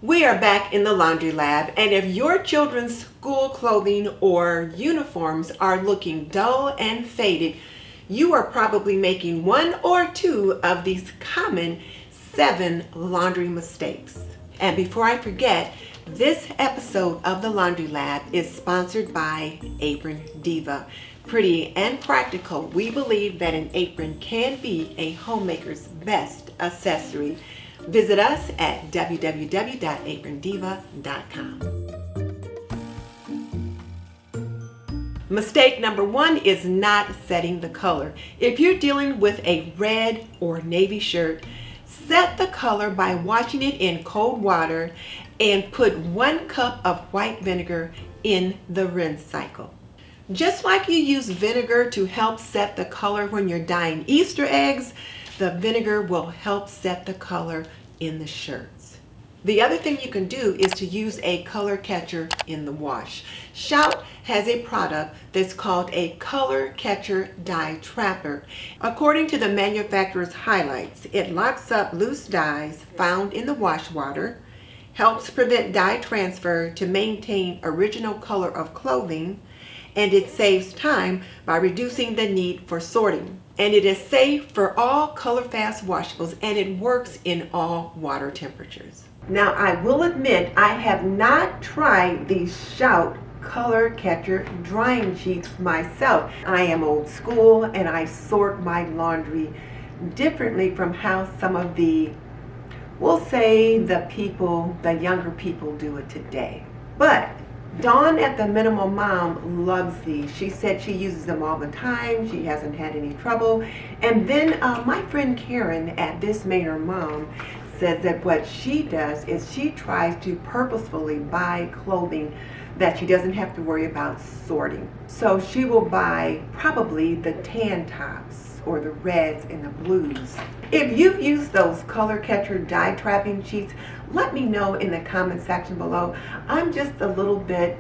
We are back in the laundry lab, and if your children's school clothing or uniforms are looking dull and faded, you are probably making one or two of these common 7 laundry mistakes. And before I forget, this episode of the Laundry Lab is sponsored by Apron Diva. Pretty and practical, we believe that an apron can be a homemaker's best accessory. Visit us at www.aprondiva.com. Mistake number 1 is not setting the color. If you're dealing with a red or navy shirt, set the color by washing it in cold water and put 1 cup of white vinegar in the rinse cycle. Just like you use vinegar to help set the color when you're dyeing Easter eggs, the vinegar will help set the color in the shirts. The other thing you can do is to use a color catcher in the wash. Shout has a product that's called a color catcher dye trapper. According to the manufacturer's highlights, it locks up loose dyes found in the wash water, helps prevent dye transfer to maintain original color of clothing, and it saves time by reducing the need for sorting. And it is safe for all color-fast washables, and it works in all water temperatures. Now, I will admit I have not tried these Shout color catcher drying sheets myself. I am old school and I sort my laundry differently from how some of the, we'll say, the younger people do it today. But Dawn at the Minimal Mom loves these. She said she uses them all the time. She hasn't had any trouble. And then my friend Karen at This Made Her Mom says that what she does is she tries to purposefully buy clothing that she doesn't have to worry about sorting. So she will buy probably the tan tops or the reds and the blues. If you've used those color catcher dye trapping sheets, let me know in the comment section below. I'm just a little bit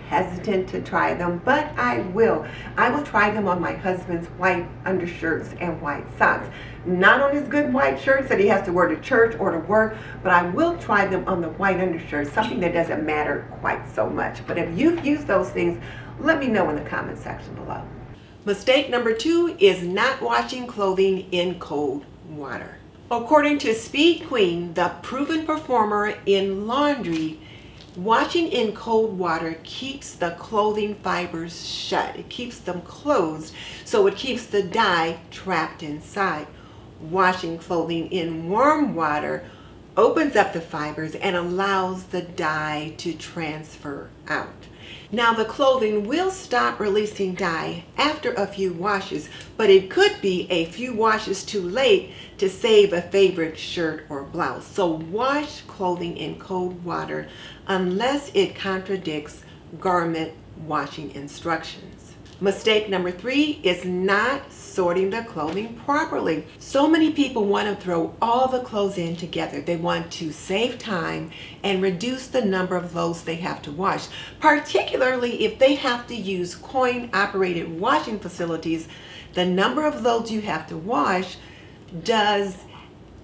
hesitant to try them, but I will. I will try them on my husband's white undershirts and white socks. Not on his good white shirts that he has to wear to church or to work, but I will try them on the white undershirts, something that doesn't matter quite so much. But if you've used those things, let me know in the comment section below. Mistake number 2 is not washing clothing in cold water. According to Speed Queen, the proven performer in laundry, washing in cold water keeps the clothing fibers shut. It keeps them closed, so it keeps the dye trapped inside. Washing clothing in warm water opens up the fibers and allows the dye to transfer out. Now, the clothing will stop releasing dye after a few washes, but it could be a few washes too late to save a favorite shirt or blouse. So wash clothing in cold water unless it contradicts garment washing instructions. Mistake number 3 is not sorting the clothing properly. So many people want to throw all the clothes in together. They want to save time and reduce the number of loads they have to wash, particularly if they have to use coin-operated washing facilities. The number of loads you have to wash does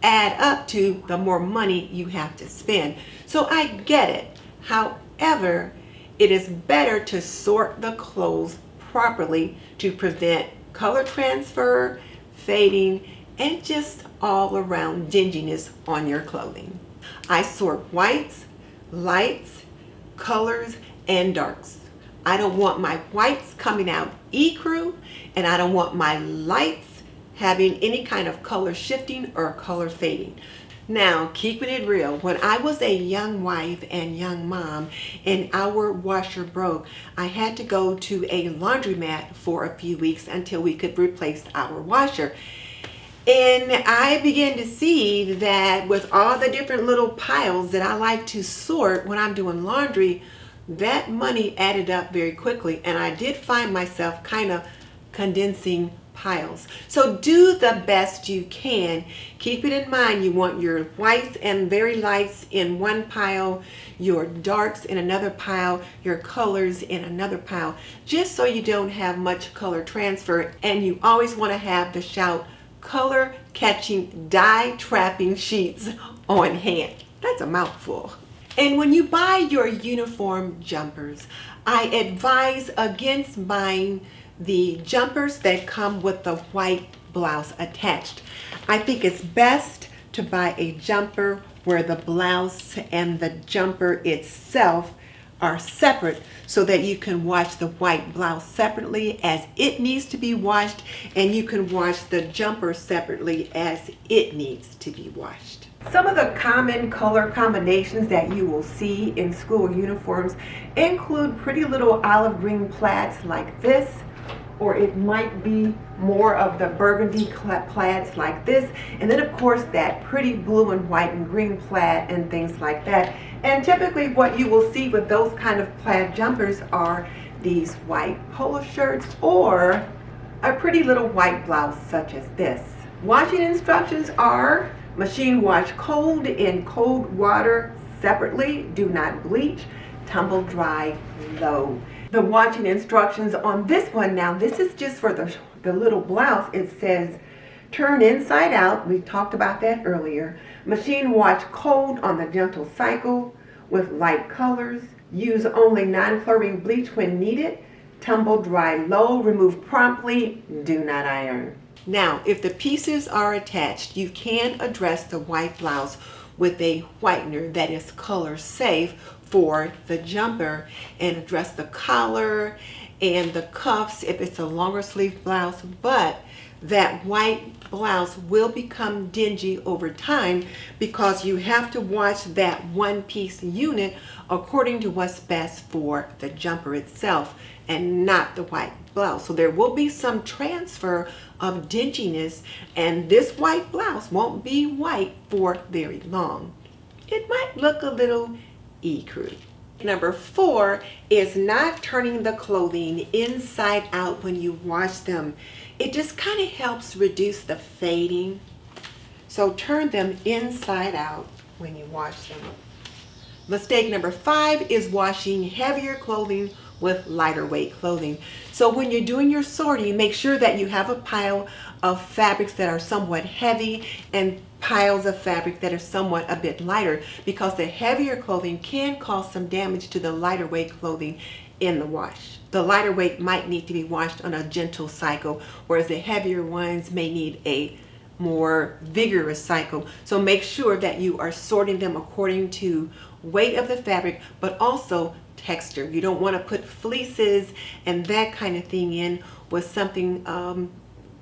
add up to the more money you have to spend. So I get it. However, it is better to sort the clothes properly to prevent color transfer, fading, and just all around dinginess on your clothing. I sort whites, lights, colors, and darks. I don't want my whites coming out ecru, and I don't want my lights having any kind of color shifting or color fading. Now, keeping it real, when I was a young wife and young mom and our washer broke, I had to go to a laundromat for a few weeks until we could replace our washer. And I began to see that with all the different little piles that I like to sort when I'm doing laundry, that money added up very quickly, and I did find myself kind of condensing piles. So do the best you can. Keep it in mind, you want your whites and very lights in one pile, your darks in another pile, your colors in another pile, just so you don't have much color transfer. And you always want to have the Shout color catching dye trapping sheets on hand. That's a mouthful. And when you buy your uniform jumpers, I advise against buying the jumpers that come with the white blouse attached. I think it's best to buy a jumper where the blouse and the jumper itself are separate so that you can wash the white blouse separately as it needs to be washed, and you can wash the jumper separately as it needs to be washed. Some of the common color combinations that you will see in school uniforms include pretty little olive green plaids like this, or it might be more of the burgundy plaids like this, and then of course that pretty blue and white and green plaid and things like that. And typically what you will see with those kind of plaid jumpers are these white polo shirts or a pretty little white blouse such as this. Washing instructions are: machine wash cold in cold water separately, do not bleach, tumble dry low. The washing instructions on this one, now this is just for the little blouse. It says turn inside out, we talked about that earlier. Machine wash cold on the gentle cycle with light colors. Use only non-chlorine bleach when needed. Tumble dry low, remove promptly, do not iron. Now, if the pieces are attached, you can address the white blouse with a whitener that is color safe for the jumper, and address the collar and the cuffs if it's a longer sleeve blouse. But that white blouse will become dingy over time because you have to wash that one piece unit according to what's best for the jumper itself and not the white blouse. So there will be some transfer of dinginess, and this white blouse won't be white for very long. It might look a little ecru. Number 4 is not turning the clothing inside out when you wash them. It just kind of helps reduce the fading. So turn them inside out when you wash them. Mistake number 5 is washing heavier clothing with lighter weight clothing. So when you're doing your sorting, make sure that you have a pile of fabrics that are somewhat heavy and piles of fabric that are somewhat a bit lighter, because the heavier clothing can cause some damage to the lighter weight clothing in the wash. The lighter weight might need to be washed on a gentle cycle, whereas the heavier ones may need a more vigorous cycle. So make sure that you are sorting them according to weight of the fabric, but also texture. You don't want to put fleeces and that kind of thing in with something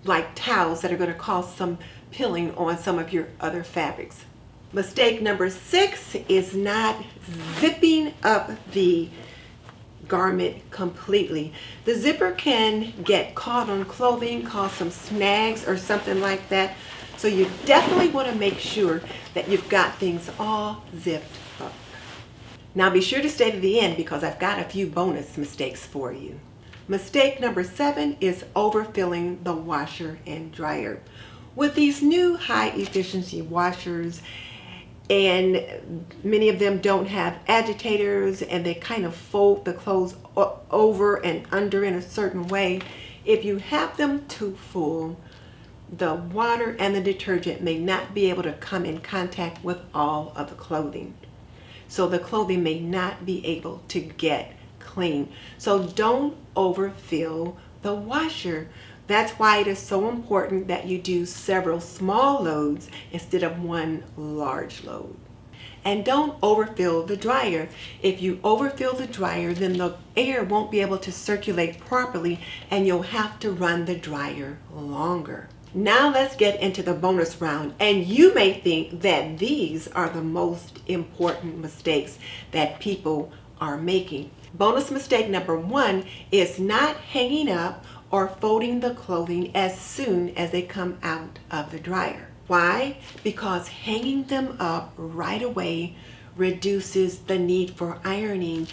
like towels that are going to cause some pilling on some of your other fabrics. Mistake number 6 is not zipping up the garment completely. The zipper can get caught on clothing, cause some snags or something like that. So you definitely want to make sure that you've got things all zipped up. Now be sure to stay to the end because I've got a few bonus mistakes for you. Mistake number 7 is overfilling the washer and dryer. With these new high efficiency washers, and many of them don't have agitators and they kind of fold the clothes over and under in a certain way, if you have them too full, the water and the detergent may not be able to come in contact with all of the clothing. So the clothing may not be able to get clean. So don't overfill the washer. That's why it is so important that you do several small loads instead of one large load. And don't overfill the dryer. If you overfill the dryer, then the air won't be able to circulate properly and you'll have to run the dryer longer. Now let's get into the bonus round. And you may think that these are the most important mistakes that people are making. Bonus mistake number 1 is not hanging up or folding the clothing as soon as they come out of the dryer. Why? Because hanging them up right away reduces the need for ironing,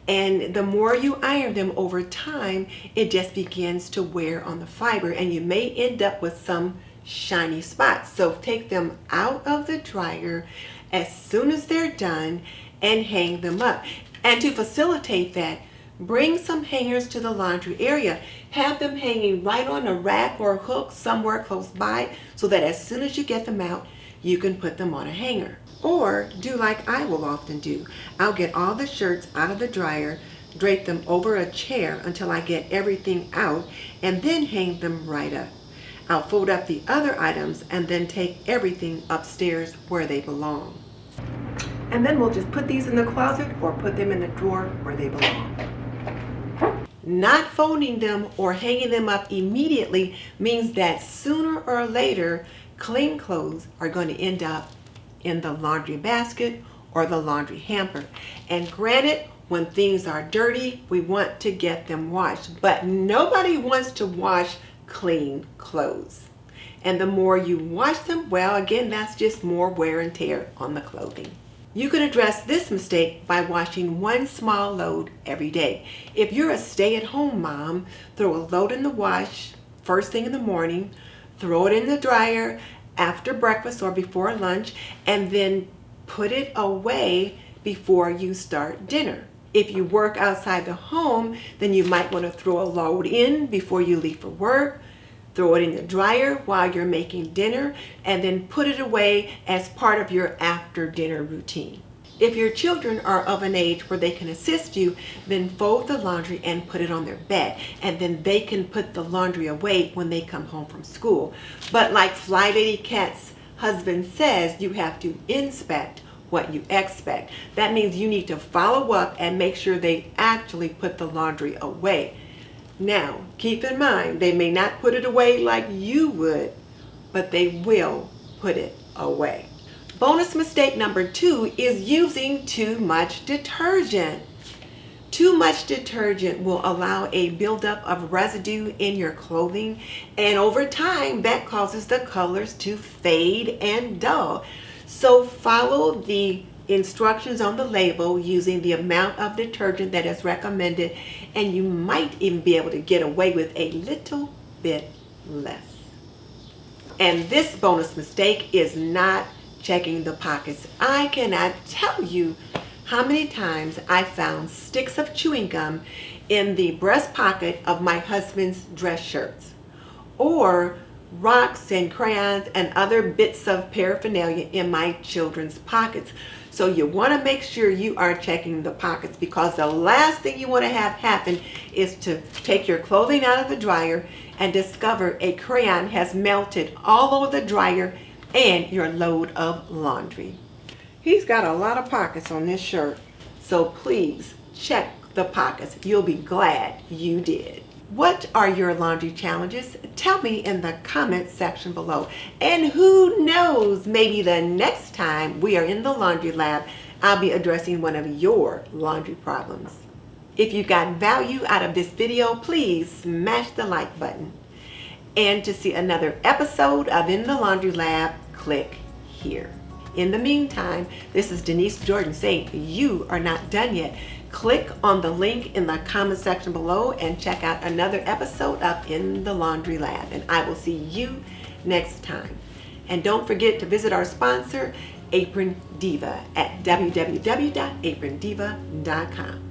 and the more you iron them over time, it just begins to wear on the fiber and you may end up with some shiny spots. So take them out of the dryer as soon as they're done and hang them up. And to facilitate that, bring some hangers to the laundry area. Have them hanging right on a rack or hook somewhere close by so that as soon as you get them out, you can put them on a hanger. Or do like I will often do. I'll get all the shirts out of the dryer, drape them over a chair until I get everything out, and then hang them right up. I'll fold up the other items and then take everything upstairs where they belong. And then we'll just put these in the closet or put them in the drawer where they belong. Not folding them or hanging them up immediately means that sooner or later, clean clothes are going to end up in the laundry basket or the laundry hamper. And granted, when things are dirty, we want to get them washed, but nobody wants to wash clean clothes. And the more you wash them, well, again, that's just more wear and tear on the clothing. You can address this mistake by washing one small load every day. If you're a stay-at-home mom, throw a load in the wash first thing in the morning, throw it in the dryer after breakfast or before lunch, and then put it away before you start dinner. If you work outside the home, then you might want to throw a load in before you leave for work, throw it in the dryer while you're making dinner, and then put it away as part of your after dinner routine. If your children are of an age where they can assist you, then fold the laundry and put it on their bed, and then they can put the laundry away when they come home from school. But like Fly Lady Cat's husband says, you have to inspect what you expect. That means you need to follow up and make sure they actually put the laundry away. Now, keep in mind, they may not put it away like you would, but they will put it away. Bonus mistake number 2 is using too much detergent. Too much detergent will allow a buildup of residue in your clothing, and over time, that causes the colors to fade and dull. So follow the instructions on the label using the amount of detergent that is recommended, and you might even be able to get away with a little bit less. And this bonus mistake is not checking the pockets. I cannot tell you how many times I found sticks of chewing gum in the breast pocket of my husband's dress shirts, or rocks and crayons and other bits of paraphernalia in my children's pockets. So you want to make sure you are checking the pockets, because the last thing you want to have happen is to take your clothing out of the dryer and discover a crayon has melted all over the dryer and your load of laundry. He's got a lot of pockets on this shirt, so please check the pockets. You'll be glad you did. What are your laundry challenges? Tell me in the comment section below. And who knows, maybe the next time we are in the laundry lab, I'll be addressing one of your laundry problems. If you got value out of this video, please smash the like button. And to see another episode of In the Laundry Lab, click here. In the meantime, this is Denise Jordan saying you are not done yet. Click on the link in the comment section below and check out another episode of In the Laundry Lab. And I will see you next time. And don't forget to visit our sponsor, Apron Diva, at www.aprondiva.com.